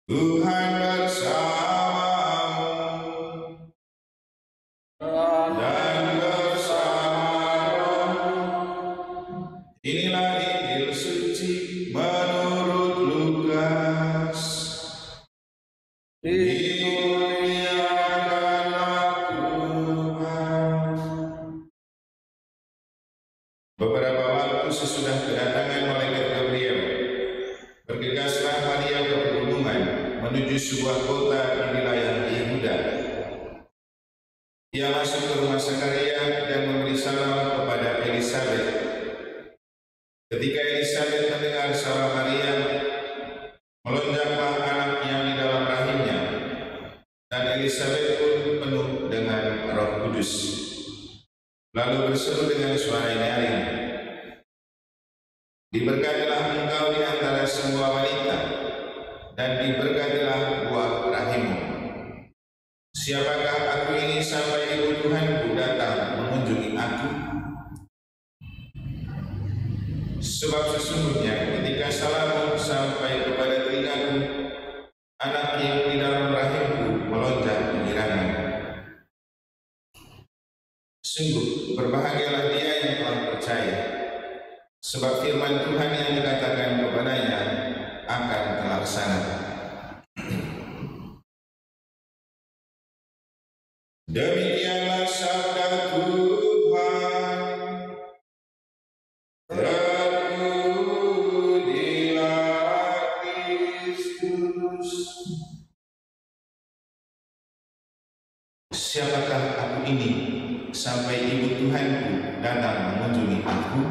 Tuhan bersamamu dan bersama rohmu. Inilah Injil suci menurut Lukas. Dimuliakanlah Tuhan. Beberapa waktu sesudah kedatangan malaikat Gabriel, bergegaslah Maria ke pegunungan menuju sebuah kota di wilayah Yehuda. Ia masuk ke rumah Zakaria dan memberi salam kepada Elisabet. Ketika Elisabet mendengar salam Maria, melonjaklah anak yang di dalam rahimnya, dan Elisabet pun penuh dengan Roh Kudus. Lalu berseru dengan suara nyaring, "Diberkatilah engkau di antara semua wanita, dan diberkatilah buah rahimmu. Siapakah aku ini sampai ibu Tuhanku datang mengunjungi aku? Sebab sesungguhnya ketika salammu sampai kepada telingaku, anak yang di dalam rahimku melonjak mengirangan. Sungguh berbahagialah dia yang telah percaya, sebab firman Tuhan yang dikatakan kepadanya akan terlaksana." Demikianlah sabda Tuhan. Terpujilah Kristus. Siapakah aku ini sampai ibu Tuhanku datang mengunjungi aku?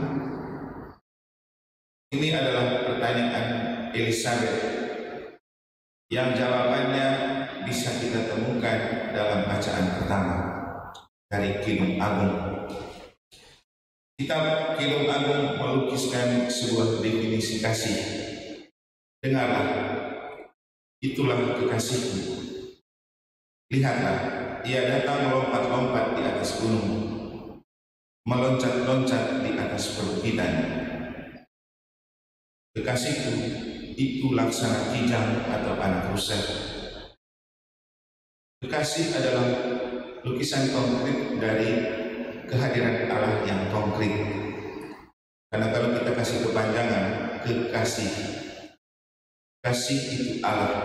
Ini adalah pertanyaan Elisabet yang jawabannya bisa kita temukan dalam bacaan pertama dari Kidung Agung. Kitab Kidung Agung melukiskan sebuah definisi kasih. Dengarlah, itulah kekasihku. Lihatlah, ia datang melompat-lompat di atas gunung, meloncat-loncat di atas perbukitan. Kekasihku itu laksana kijang atau anak rusa. Kekasih adalah lukisan konkret dari kehadiran Allah yang konkret. Karena kalau kita kasih kepanjangan, kekasih, kasih itu Allah.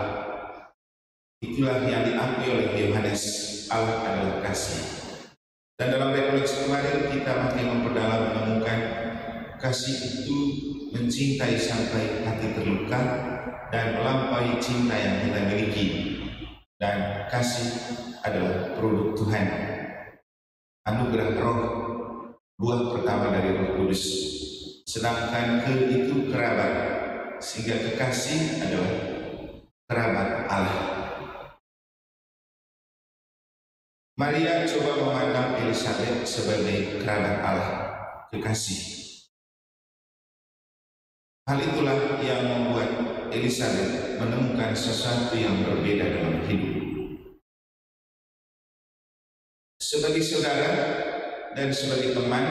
Itulah yang diakui oleh Yohanes, Allah adalah kasih. Dan dalam refleksi kemarin kita makin memperdalam menemukan kasih itu mencintai sampai hati terluka dan melampaui cinta yang kita miliki. Dan kasih adalah produk Tuhan, anugerah roh, buah pertama dari Roh Kudus. Sedangkan itu kerabat, sehingga kekasih adalah kerabat Allah. Maria coba memandang Elisabet sebagai kerabat Allah, kekasih. Hal itulah yang membuat Elisabet menemukan sesuatu yang berbeda dalam hidup. Sebagai saudara dan sebagai teman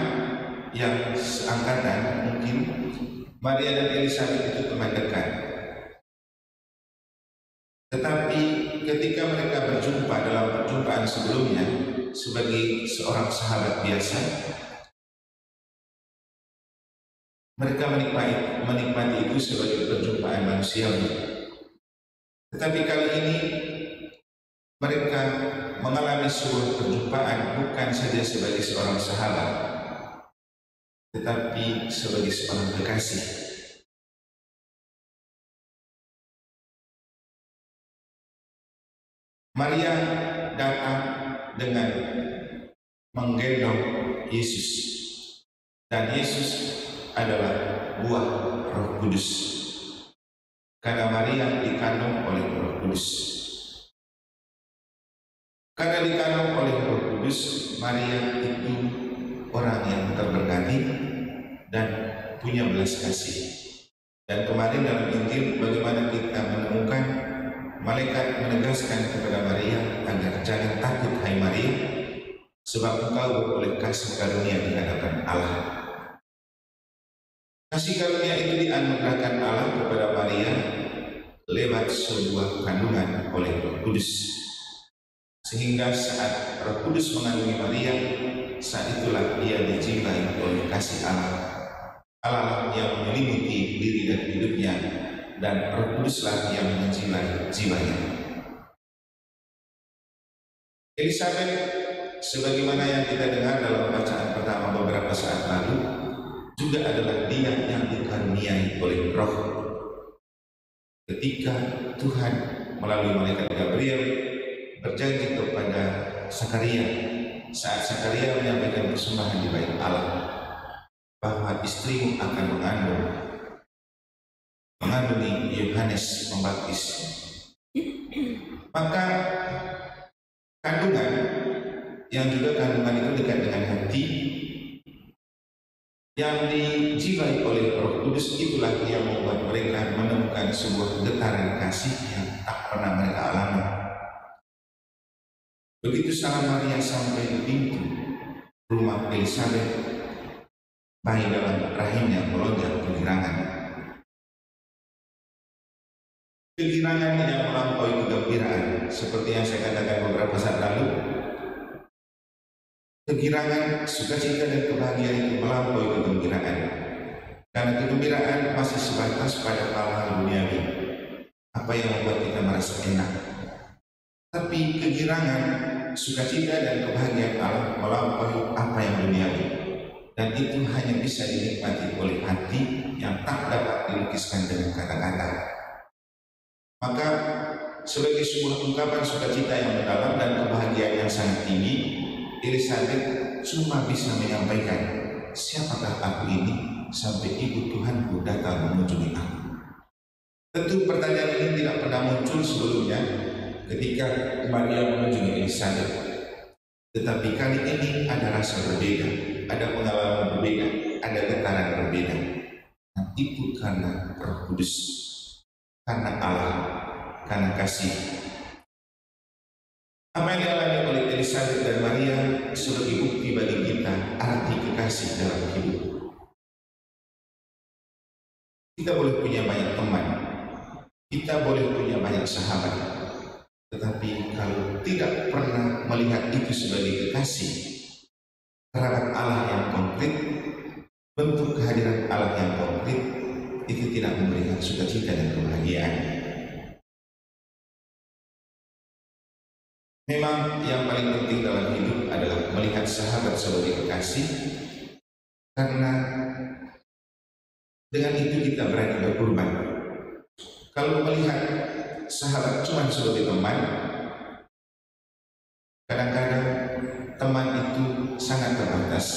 yang seangkatan, mungkin Maria dan Elisabet itu teman dekat. Tetapi ketika mereka berjumpa dalam perjumpaan sebelumnya sebagai seorang sahabat biasa, mereka menikmati itu sebagai perjumpaan manusiawi. Tetapi kali ini mereka mengalami sebuah perjumpaan bukan saja sebagai seorang sahabat, tetapi sebagai seorang kekasih. Maria datang dengan menggendong Yesus, dan Yesus adalah buah Roh Kudus, karena Maria dikandung oleh Roh Kudus. Karena dikandung oleh Roh Kudus, Maria itu orang yang terberkati dan punya belas kasih. Dan kemarin dalam Injil bagaimana kita menemukan malaikat menegaskan kepada Maria agar jangan takut, hai Maria, sebab engkau beroleh kasih karunia di hadapan Allah. Kasih karunia itu dianugerahkan Allah kepada Maria lewat sebuah kandungan oleh Roh Kudus, sehingga saat Roh Kudus mengandungi Maria, saat itulah ia dijiwai oleh kasih Allah. Allah yang menyelimuti diri dan hidupnya, dan Roh Kuduslah yang menjiwai jiwanya. Elizabeth, sebagaimana yang kita dengar dalam bacaan pertama beberapa saat lalu, juga adalah dia yang dikaruniai oleh Roh. Ketika Tuhan melalui malaikat Gabriel berjanji kepada Zakaria saat Zakaria menyampaikan persembahan di bait Allah, bahwa istrimu akan mengandungi Yohanes Pembaptis. Maka kandungan yang juga kandungan itu dekat dengan hati yang dijiwai oleh Roh Kudus, itulah yang membuat mereka menemukan sebuah getaran kasih yang tak pernah mereka alami. Begitu salam Maria sampai di pintu rumah Elizabeth, bayi dalam rahimnya melonjak kegirangan. Kegirangan yang melampaui kegembiraan, seperti yang saya katakan beberapa saat lalu. Kegirangan, sukacita dan kebahagiaan itu melampaui kegembiraan, karena kegembiraan masih sebatas pada hal-hal duniawi, apa yang membuat kita merasa enak. Tapi kegirangan, sukacita dan kebahagiaan Allah melampaui apa yang duniawi, dan itu hanya bisa dinikmati oleh hati yang tak dapat dilukiskan dengan kata-kata. Maka sebagai sebuah ungkapan sukacita yang mendalam dan kebahagiaan yang sangat tinggi, Elizabeth cuma bisa menyampaikan, siapakah aku ini sampai ibu Tuhanku datang mengunjungi aku. Tentu pertanyaan ini tidak pernah muncul sebelumnya ketika Maria mengunjungi Elizabeth. Tetapi kali ini ada rasa berbeda, ada pengalaman berbeda, ada getaran berbeda. Dan itu karena Roh Kudus, karena Allah, karena kasih. Apa yang dialami oleh Elizabeth dan Maria sebagai bukti bagi kita arti kekasih dalam hidup. Kita boleh punya banyak teman, kita boleh punya banyak sahabat, tetapi kalau tidak pernah melihat itu sebagai kekasih, kerabat Allah yang konkret, bentuk kehadiran Allah yang konkret, itu tidak memberikan sukacita dan kebahagiaan. Memang yang paling penting dalam hidup adalah melihat sahabat sebagai kekasih, karena dengan itu kita berani berkorban. Kalau melihat sahabat cuma sebagai teman, kadang-kadang teman itu sangat terbatas.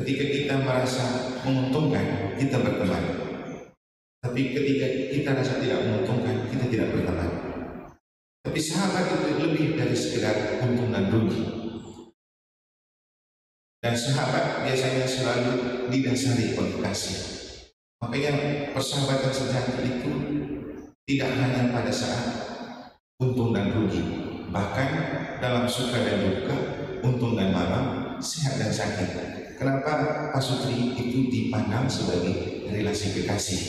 Ketika kita merasa menguntungkan, kita berteman. Tapi ketika kita rasa tidak menguntungkan, kita tidak berteman. Tapi sahabat itu lebih dari sekedar untung dan rugi. Dan sahabat biasanya selalu didasari oleh kasih. Makanya persahabatan sejati itu tidak hanya pada saat untung dan rugi, bahkan dalam suka dan duka, untung dan malam, sehat dan sakit. Kenapa pasutri itu dipandang sebagai relasi kekasih?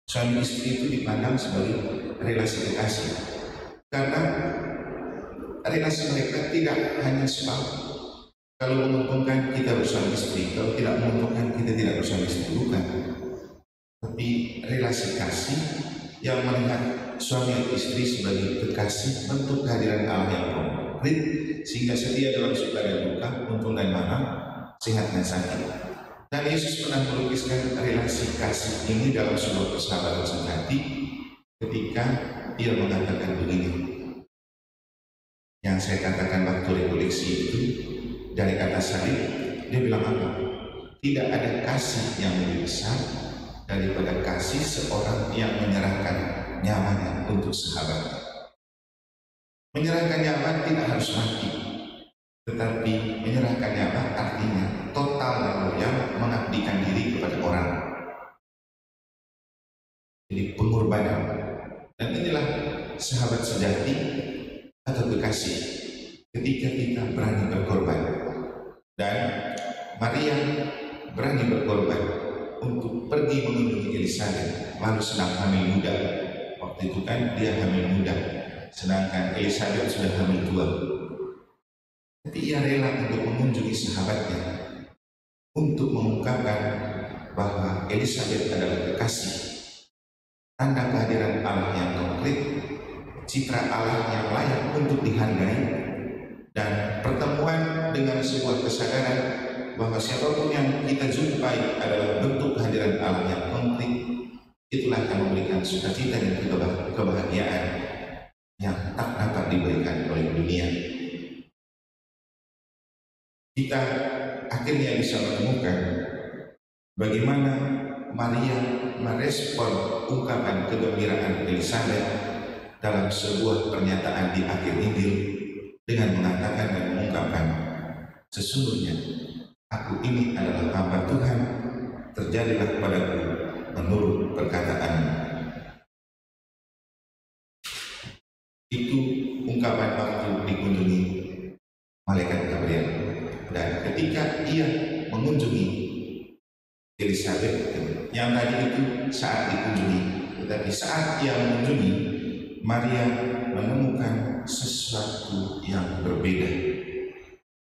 Suami istri itu dipandang sebagai relasi kekasih. Karena relasi mereka tidak hanya sebab kalau menguntungkan kita bersuami istri, kalau tidak menguntungkan kita tidak bersuami istri, bukan. Tapi relasi kasih yang melihat suami dan istri sebagai kekasih, bentuk kehadiran Allah yang konkret, sehingga setia dalam suka dan duka, untung dan malam, sehat dan sakit. Dan Yesus pernah melukiskan relasi kasih ini dalam sebuah persahabatan sejati ketika Dia mengatakan begini, yang saya katakan waktu rekoleksi itu dari kata salib, dia bilang apa? Tidak ada kasih yang lebih besar daripada kasih seorang yang menyerahkan nyawanya untuk sahabatnya. Menyerahkan nyawa tidak harus mati, tetapi menyerahkan nyawa artinya total dan loyal, mengabdikan diri kepada orang. Jadi pengorbanan. Dan inilah sahabat sejati atau kekasih ketika kita berani berkorban. Dan Maria berani berkorban untuk pergi mengunjungi Elisabet, lalu sedang hamil muda. Waktu itu kan dia hamil muda, sedangkan Elisabet sudah hamil tua. Tapi ia rela untuk mengunjungi sahabatnya untuk mengungkapkan bahwa Elisabet adalah kekasih, tanda kehadiran Allah yang konkret, citra Allah yang layak untuk dihargai, dan pertemuan dengan sebuah kesadaran bahwa siapapun yang kita jumpai adalah bentuk kehadiran Allah yang konkret. Itulah yang memberikan sukacita dan kebahagiaan yang tak dapat diberikan oleh dunia. Kita akhirnya bisa menemukan bagaimana Maria merespon ungkapan kegembiraan Elisabet dalam sebuah pernyataan di akhir Injil dengan mengatakan dan mengungkapkan, sesungguhnya aku ini adalah hamba Tuhan, terjadilah padaku menurut perkataan-Mu. Itu ungkapan waktu dikunjungi malaikat Gabriel. Dan ketika ia mengunjungi Elisabet, yang tadi itu saat dikunjungi, tetapi saat ia mengunjungi, Maria menemukan sesuatu yang berbeda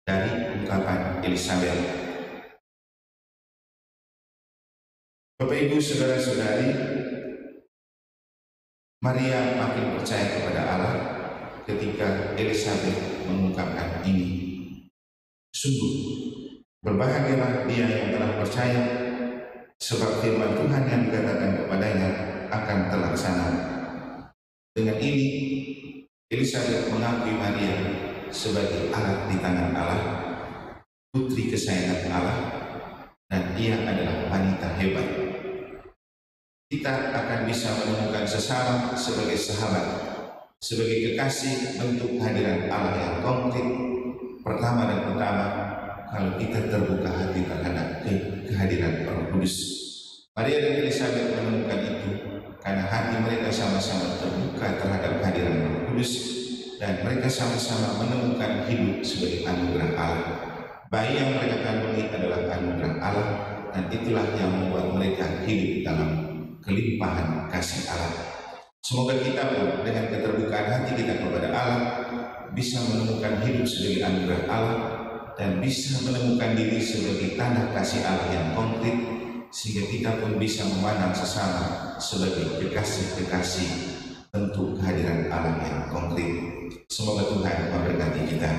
dari ungkapan Elisabet. Bapak Ibu saudara-saudari, Maria makin percaya kepada Allah ketika Elisabet mengungkapkan ini. Sungguh berbahagialah dia yang telah percaya, sebab firman Tuhan yang dikatakan kepadanya akan terlaksana. Dengan ini Elisabet mengakui Maria sebagai alat di tangan Allah, putri kesayangan Allah, dan ia adalah wanita hebat. Kita akan bisa menemukan sesama sebagai sahabat, sebagai kekasih, bentuk kehadiran Allah yang konkret. Pertama dan utama, kalau kita terbuka hati terhadap kehadiran Roh Kudus. Maria dan Elisabet menemukan itu karena hati mereka sama-sama terbuka terhadap kehadiran Roh Kudus, dan mereka sama-sama menemukan hidup sebagai anugerah Allah. Bayi yang mereka kandungi adalah anugerah Allah, dan itulah yang membuat mereka hidup dalam kelimpahan kasih Allah. Semoga kita pun dengan keterbukaan hati kita kepada Allah bisa menemukan hidup sebagai anugerah Allah dan bisa menemukan diri sebagai tanda kasih Allah yang konkret, sehingga kita pun bisa memandang sesama sebagai kekasih-kekasih bentuk kehadiran Allah yang konkret. Semoga Tuhan memberkati kita.